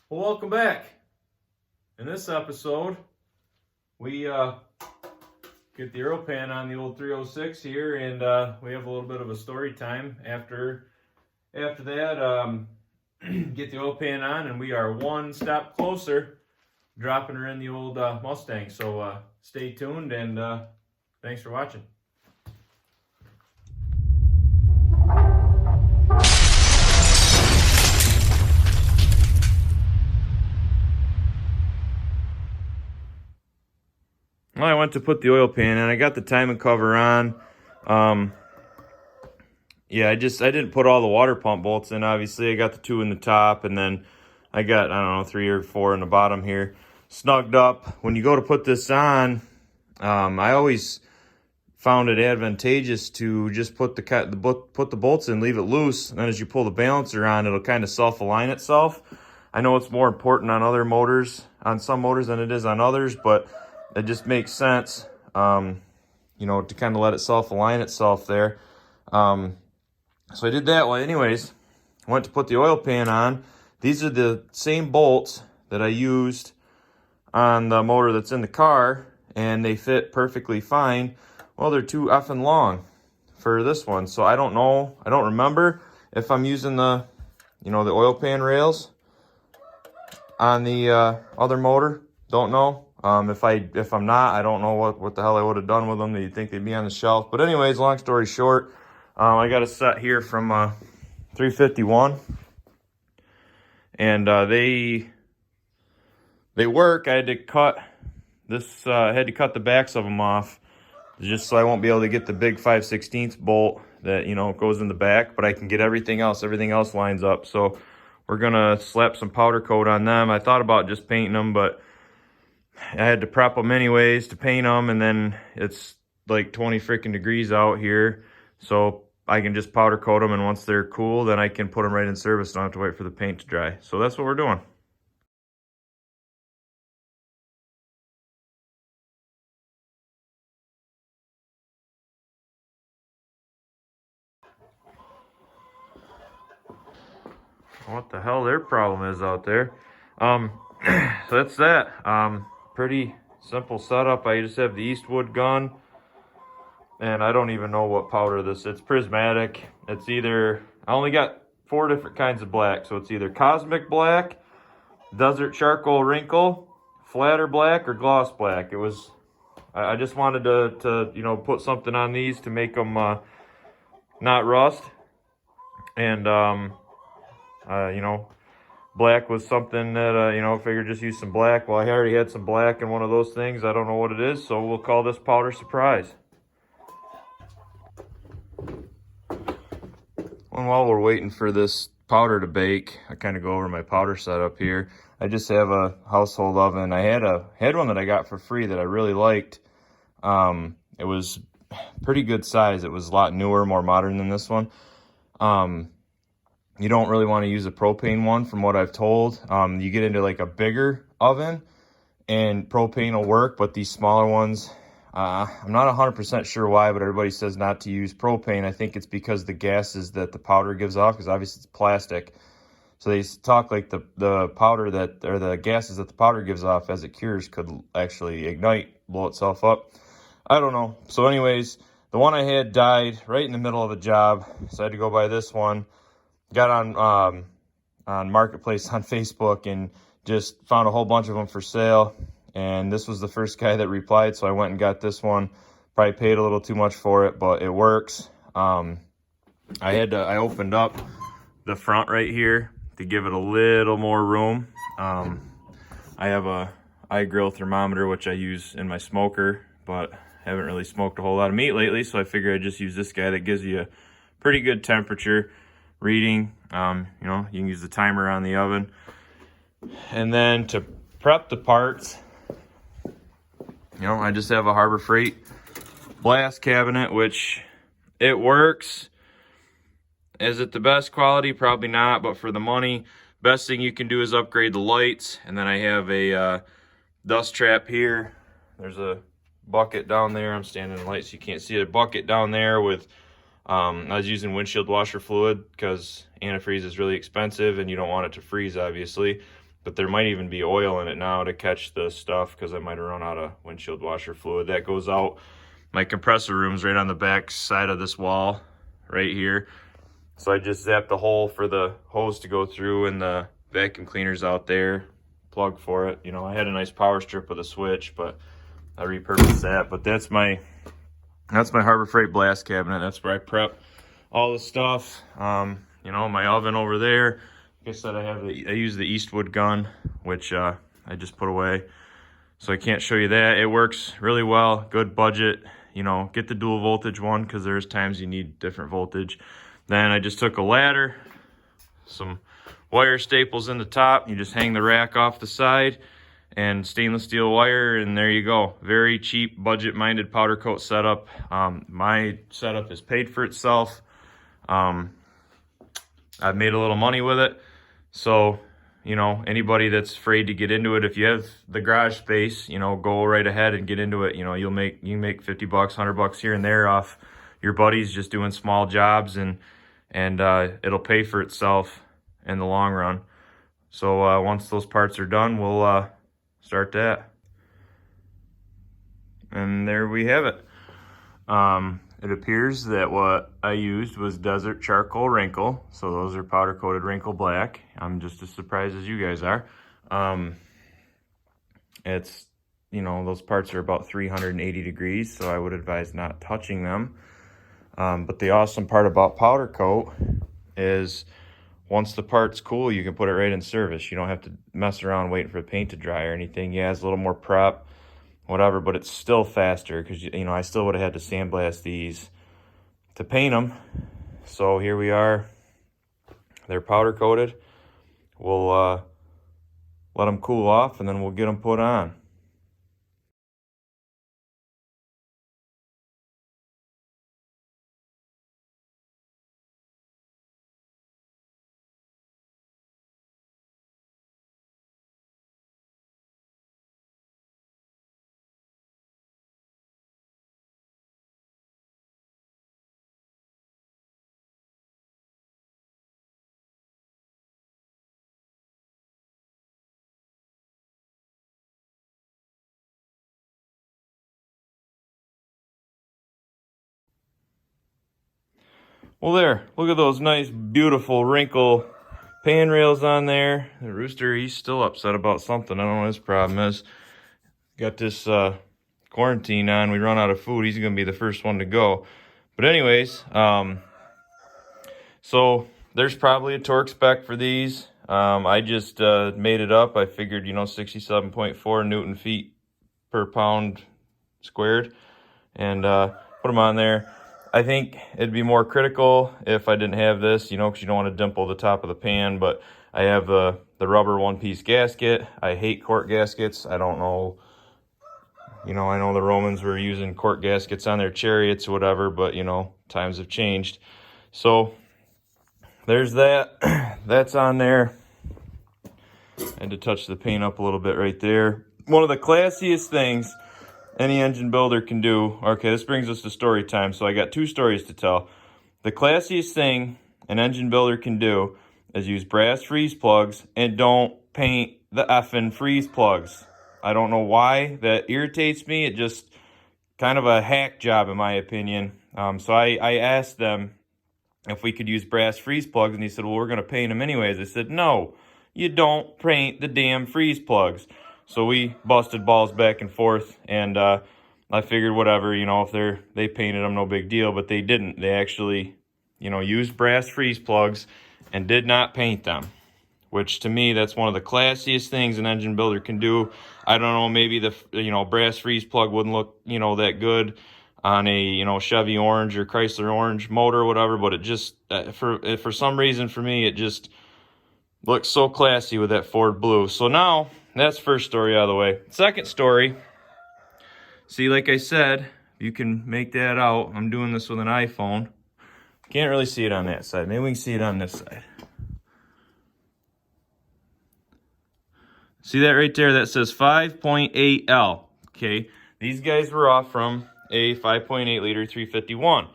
Well, welcome back. In this episode, we get the oil pan on the old 306 here, and we have a little bit of a story time after that. Get the oil pan on, and we are one step closer dropping her in the old Mustang. So stay tuned, and thanks for watching. Well, I went to put the oil pan in. I got the timing cover on. Yeah, I didn't put all the water pump bolts in. Obviously, I got the 2 in the top, and then I got, I don't know, 3 or 4 in the bottom here, snugged up. When you go to put this on, I always found it advantageous to just put the bolts in, leave it loose, and then as you pull the balancer on, it'll kind of self-align itself. I know it's more important on other motors, on some motors, than it is on others, but it just makes sense, you know, to kind of let it self-align itself there. So I did that. Well, anyways, I went to put the oil pan on. These are the same bolts that I used on the motor that's in the car, and they fit perfectly fine. Well, they're too effing long for this one, so I don't know. I don't remember if I'm using the, you know, the oil pan rails on the other motor. Don't know. If I'm not, I don't know what the hell I would have done with them. You'd think they'd be on the shelf. But anyways, long story short, I got a set here from 351, and they work. I had to cut this. I had to cut the backs of them off, just so I won't be able to get the big 5/16 bolt that, you know, goes in the back. But I can get everything else. Everything else lines up. So we're gonna slap some powder coat on them. I thought about just painting them, but I had to prep them anyways to paint them, and then it's like 20 freaking degrees out here, so I can just powder coat them, and once they're cool, then I can put them right in service. Don't have to wait for the paint to dry. So that's what we're doing. What the hell their problem is out there. So that's that. Pretty simple setup. I just have the Eastwood gun, and I don't even know what powder this is. It's prismatic. It's either, I only got 4 different kinds of black, so it's either cosmic black, desert charcoal wrinkle, flatter black, or gloss black. It was, I just wanted to you know, put something on these to make them not rust, and you know, black was something that, you know, figured just use some black. Well, I already had some black in one of those things. I don't know what it is, so we'll call this powder surprise. And while we're waiting for this powder to bake, I kind of go over my powder setup here. I just have a household oven. I had one that I got for free that I really liked. It was pretty good size. It was a lot newer, more modern than this one. You don't really want to use a propane one, from what I've told. You get into like a bigger oven and propane will work, but these smaller ones, I'm not 100% sure why, but everybody says not to use propane. I think it's because the gases that the powder gives off, because obviously it's plastic. So they talk like the powder that, or the gases that the powder gives off as it cures could actually ignite, blow itself up. I don't know. So anyways, the one I had died right in the middle of the job, so I had to go buy this one. Got on Marketplace on Facebook and just found a whole bunch of them for sale. And this was the first guy that replied, so I went and got this one. Probably paid a little too much for it, but it works. I opened up the front right here to give it a little more room. I have a iGrill thermometer, which I use in my smoker, but haven't really smoked a whole lot of meat lately, so I figured I'd just use this guy that gives you a pretty good temperature reading. You know, you can use the timer on the oven. And then to prep the parts, you know, I just have a Harbor Freight blast cabinet, which it works. Is it the best quality? Probably not, but for the money, best thing you can do is upgrade the lights. And then I have a dust trap here. There's a bucket down there. I'm standing in the light so you can't see it. A bucket down there with, I was using windshield washer fluid because antifreeze is really expensive and you don't want it to freeze, obviously. but there might even be oil in it now to catch the stuff because I might have run out of windshield washer fluid. That goes out. My compressor room's right on the back side of this wall right here. So I just zapped the hole for the hose to go through, and the vacuum cleaner's out there, plug for it. You know, I had a nice power strip with a switch, but I repurposed that. But that's my Harbor Freight blast cabinet. That's where I prep all the stuff. You know, my oven over there. Like I said, I use the Eastwood gun, which I just put away. So I can't show you that. It works really well, good budget. You know, get the dual voltage one because there's times you need different voltage. Then I just took a ladder, some wire staples in the top. You just hang the rack off the side and stainless steel wire, and there you go. Very cheap, budget-minded powder coat setup. My setup is paid for itself. I've made a little money with it. So, you know, anybody that's afraid to get into it, if you have the garage space, you know, go right ahead and get into it. You know, you can make 50 bucks, 100 bucks here and there off your buddies just doing small jobs, and it'll pay for itself in the long run. So once those parts are done, we'll start that. And there we have it. It appears that what I used was Desert Charcoal Wrinkle. So those are powder coated wrinkle black. I'm just as surprised as you guys are. It's, you know, those parts are about 380 degrees, so I would advise not touching them. But the awesome part about powder coat is once the part's cool, you can put it right in service. You don't have to mess around waiting for the paint to dry or anything. Yeah, it's a little more prep, whatever, but it's still faster because, you know, I still would have had to sandblast these to paint them. So here we are. They're powder coated. We'll let them cool off, and then we'll get them put on. Well, there, look at those nice, beautiful wrinkle pan rails on there. The rooster, he's still upset about something. I don't know what his problem is. Got this quarantine on. We run out of food. He's going to be the first one to go. But anyways, so there's probably a torque spec for these. I just made it up. I figured, you know, 67.4 Newton feet per pound squared, and put them on there. I think it'd be more critical if I didn't have this, you know, because you don't want to dimple the top of the pan. But I have the rubber one-piece gasket. I hate cork gaskets. I don't know, you know, I know the Romans were using cork gaskets on their chariots or whatever, but, you know, times have changed. So there's that. That's on there. I had to touch the paint up a little bit right there. One of the classiest things any engine builder can do. Okay, this brings us to story time. So I got two stories to tell. The classiest thing an engine builder can do is use brass freeze plugs and don't paint the effing freeze plugs. I don't know why that irritates me. It just kind of a hack job in my opinion. So I asked them if we could use brass freeze plugs, and he said, well, we're going to paint them anyways. I said, no, you don't paint the damn freeze plugs. So we busted balls back and forth, and I figured whatever, you know, if they painted them, no big deal, but they didn't. They actually, you know, used brass freeze plugs and did not paint them, which to me, that's one of the classiest things an engine builder can do. I don't know, maybe the, you know, brass freeze plug wouldn't look, you know, that good on a, you know, Chevy Orange or Chrysler Orange motor or whatever, but it just, for some reason for me, it just looks so classy with that Ford blue. So now, that's first story out of the way. Second story, see, like I said, you can make that out. I'm doing this with an iPhone. Can't really see it on that side. Maybe we can see it on this side. See that right there? That says 5.8L. Okay, these guys were off from a 5.8 liter 351.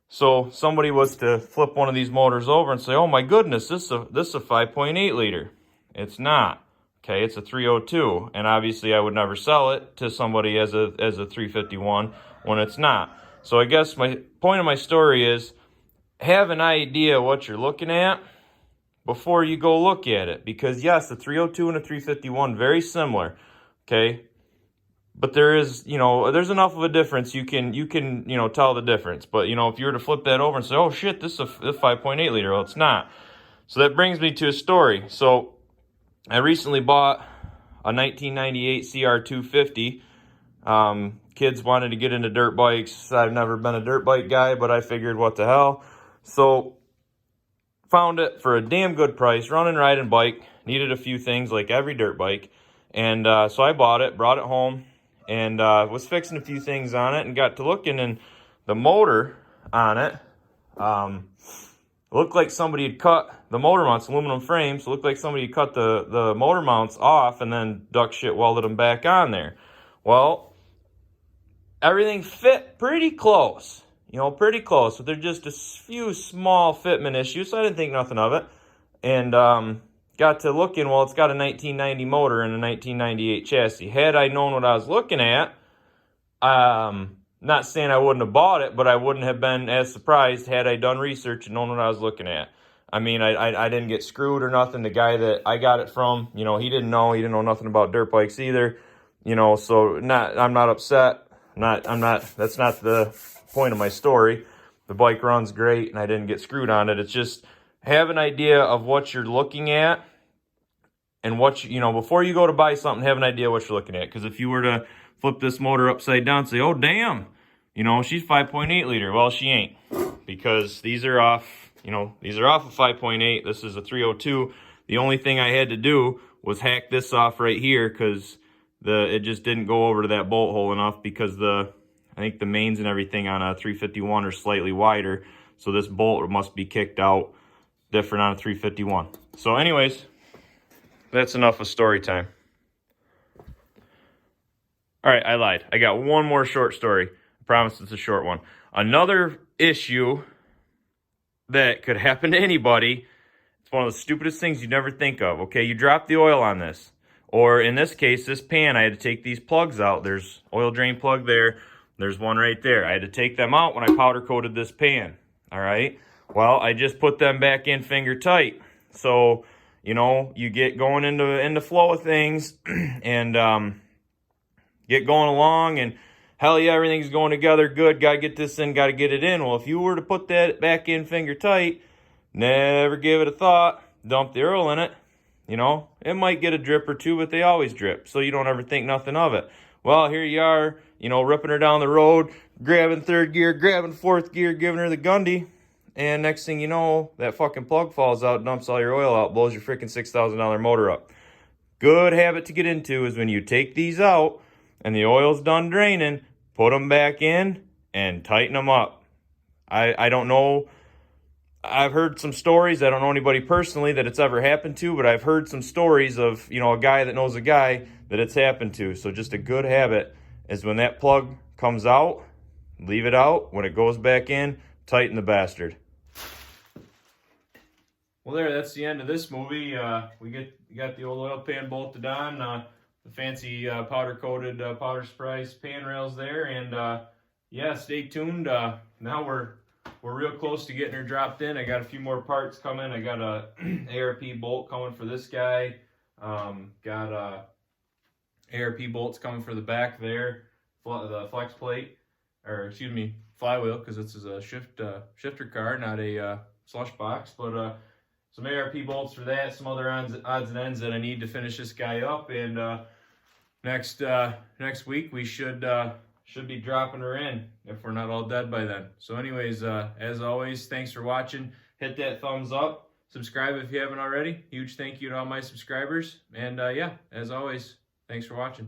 So somebody was to flip one of these motors over and say, oh my goodness, this is a 5.8 liter. It's not. Okay, it's a 302, and obviously I would never sell it to somebody as a 351 when it's not. So I guess my point of my story is have an idea what you're looking at before you go look at it. Because yes, the 302 and a 351, very similar, okay? But there is, there's enough of a difference. You can, tell the difference. But, if you were to flip that over and say, oh shit, this is a 5.8 liter, well, it's not. So that brings me to a story. So I recently bought a 1998 CR250. Kids wanted to get into dirt bikes. I've never been a dirt bike guy, but I figured what the hell. So found it for a damn good price, running, riding bike. Needed a few things like every dirt bike. And so I bought it, brought it home, and was fixing a few things on it and got to looking, and the motor on it looked like somebody had cut the motor mounts, aluminum frames. Looked like somebody had cut the motor mounts off and then duck shit welded them back on there. Well, everything fit pretty close. Pretty close, but there's just a few small fitment issues, so I didn't think nothing of it. And got to looking, well, it's got a 1990 motor and a 1998 chassis. Had I known what I was looking at, not saying I wouldn't have bought it, but I wouldn't have been as surprised had I done research and known what I was looking at. I mean, I didn't get screwed or nothing. The guy that I got it from, he didn't know nothing about dirt bikes either. So I'm not upset. That's not the point of my story. The bike runs great and I didn't get screwed on it. It's just have an idea of what you're looking at, and before you go to buy something, have an idea what you're looking at. Because if you were to flip this motor upside down and say, oh damn, she's 5.8 liter. Well, she ain't, because these are off a 5.8. This is a 302. The only thing I had to do was hack this off right here, because it just didn't go over to that bolt hole enough, because I think the mains and everything on a 351 are slightly wider. So this bolt must be kicked out different on a 351. So anyways, that's enough of story time. All right, I lied. I got one more short story. I promise it's a short one. Another issue that could happen to anybody. It's one of the stupidest things you never think of. Okay, you drop the oil on this. Or in this case, this pan, I had to take these plugs out. There's oil drain plug there. There's one right there. I had to take them out when I powder coated this pan. All right. Well, I just put them back in finger tight. So, you get going into flow of things and get going along, and hell yeah, everything's going together good. Got to get this in, got to get it in. Well, if you were to put that back in finger tight, never give it a thought, dump the oil in it, it might get a drip or two, but they always drip. So you don't ever think nothing of it. Well, here you are, ripping her down the road, grabbing third gear, grabbing fourth gear, giving her the Gundy. And next thing you know, that fucking plug falls out, dumps all your oil out, blows your freaking $6,000 motor up. Good habit to get into is when you take these out and the oil's done draining, put them back in and tighten them up. I don't know. I've heard some stories. I don't know anybody personally that it's ever happened to, but I've heard some stories of, a guy that knows a guy that it's happened to. So just a good habit is when that plug comes out, leave it out. When it goes back in, tighten the bastard. Well, that's the end of this movie. We got the old oil pan bolted on, the fancy powder-coated powder surprise pan rails there, and yeah, stay tuned. Now we're real close to getting her dropped in. I got a few more parts coming. I got a ARP bolt coming for this guy. Got ARP bolts coming for the back there, the flex plate, or excuse me, flywheel, because this is a shifter car, not a slush box. But some ARP bolts for that, some other odds and ends that I need to finish this guy up. And next week we should be dropping her in, if we're not all dead by then. So anyways, as always, thanks for watching. Hit that thumbs up. Subscribe if you haven't already. Huge thank you to all my subscribers. And yeah, as always, thanks for watching.